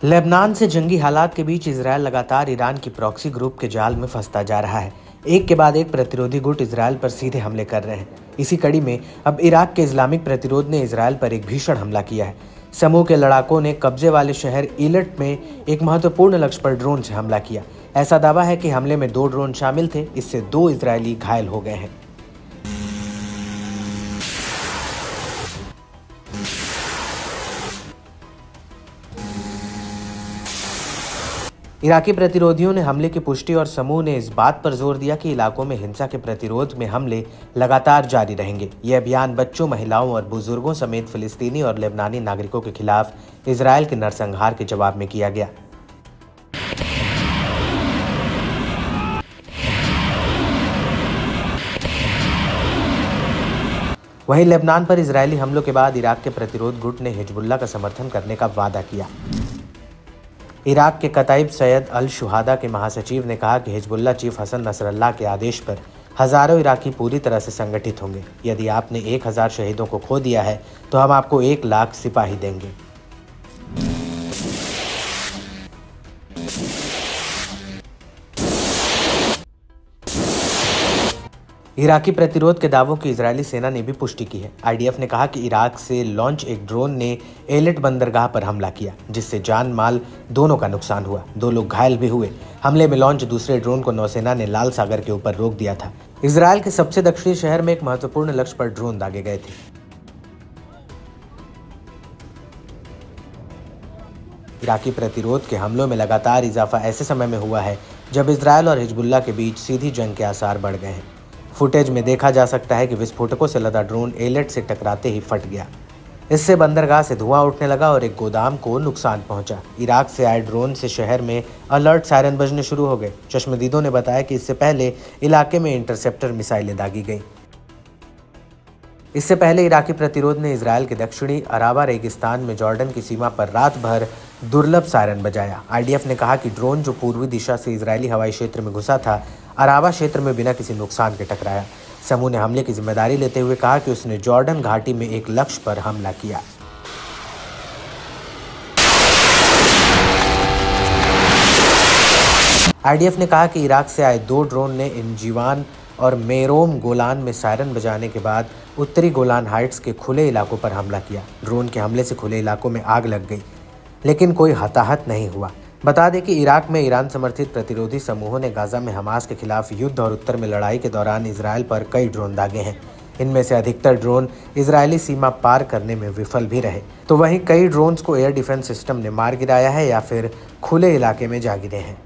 Lebanon से जंगी हालात के बीच इजरायल लगातार ईरान की प्रॉक्सी ग्रुप के जाल में फंसता जा रहा है। एक के बाद एक प्रतिरोधी गुट इजरायल पर सीधे हमले कर रहे हैं। इसी कड़ी में अब इराक के इस्लामिक प्रतिरोध ने इजरायल पर एक भीषण हमला किया है। समूह के लड़ाकों ने कब्जे वाले शहर इलट में एक महत्वपूर्ण लक्ष्य पर ड्रोन से हमला किया। ऐसा दावा है कि हमले में 2 ड्रोन शामिल थे। इससे 2 इजरायली घायल हो गए हैं। इराकी प्रतिरोधियों ने हमले की पुष्टि और समूह ने इस बात पर जोर दिया कि इलाकों में हिंसा के प्रतिरोध में हमले लगातार जारी रहेंगे। ये अभियान बच्चों, महिलाओं और बुजुर्गों समेत फिलिस्तीनी और लेबनानी नागरिकों के खिलाफ इजरायल के नरसंहार के जवाब में किया गया। वहीं लेबनान पर इजरायली हमलों के बाद इराक के प्रतिरोध गुट ने हिजबुल्लाह का समर्थन करने का वादा किया। इराक के कताइब सैयद अल शुहादा के महासचिव ने कहा कि हिजबुल्लाह चीफ हसन नसरल्लाह के आदेश पर हजारों इराकी पूरी तरह से संगठित होंगे। यदि आपने 1000 शहीदों को खो दिया है तो हम आपको 1 लाख सिपाही देंगे। इराकी प्रतिरोध के दावों की इजरायली सेना ने भी पुष्टि की है। आईडीएफ ने कहा कि इराक से लॉन्च एक ड्रोन ने एलेट बंदरगाह पर हमला किया, जिससे जान माल दोनों का नुकसान हुआ। 2 लोग घायल भी हुए। हमले में लॉन्च दूसरे ड्रोन को नौसेना ने लाल सागर के ऊपर रोक दिया था। इजरायल के सबसे दक्षिणी शहर में एक महत्वपूर्ण लक्ष्य पर ड्रोन दागे गए थे। इराकी प्रतिरोध के हमलों में लगातार इजाफा ऐसे समय में हुआ है जब इजरायल और हिजबुल्लाह के बीच सीधी जंग के आसार बढ़ गए हैं। फुटेज में देखा जा सकता है कि विस्फोटकों से लदा ड्रोन एलेट से टकराते ही फट गया। इससे बंदरगाह से धुआं उठने लगा और एक गोदाम को नुकसान पहुंचा। इराक से आए ड्रोन से शहर में अलर्ट सायरन बजने शुरू हो गए। चश्मदीदों ने बताया कि इससे पहले इलाके में इंटरसेप्टर मिसाइलें दागी गईं। इससे पहले इराकी प्रतिरोध ने इजरायल के दक्षिणी अराबा रेगिस्तान में जॉर्डन की सीमा पर रात भर दुर्लभ सायरन बजाया। आईडीएफ ने कहा कि ड्रोन जो पूर्वी दिशा से इजरायली हवाई क्षेत्र में घुसा था, अराबा क्षेत्र में बिना किसी नुकसान के टकराया। समूह ने हमले की जिम्मेदारी लेते हुए कहा कि उसने जॉर्डन घाटी में एक लक्ष्य पर हमला किया। आईडीएफ ने कहा कि इराक से आए 2 ड्रोन ने इंजीवान और मेरोम गोलान में सायरन बजाने के बाद उत्तरी गोलान हाइट्स के खुले इलाकों पर हमला किया। ड्रोन के हमले से खुले इलाकों में आग लग गई, लेकिन कोई हताहत नहीं हुआ। बता दें कि इराक में ईरान समर्थित प्रतिरोधी समूहों ने गाजा में हमास के खिलाफ युद्ध और उत्तर में लड़ाई के दौरान इजरायल पर कई ड्रोन दागे हैं। इनमें से अधिकतर ड्रोन इजरायली सीमा पार करने में विफल भी रहे, तो वहीं कई ड्रोन्स को एयर डिफेंस सिस्टम ने मार गिराया है या फिर खुले इलाके में जा गिरे हैं।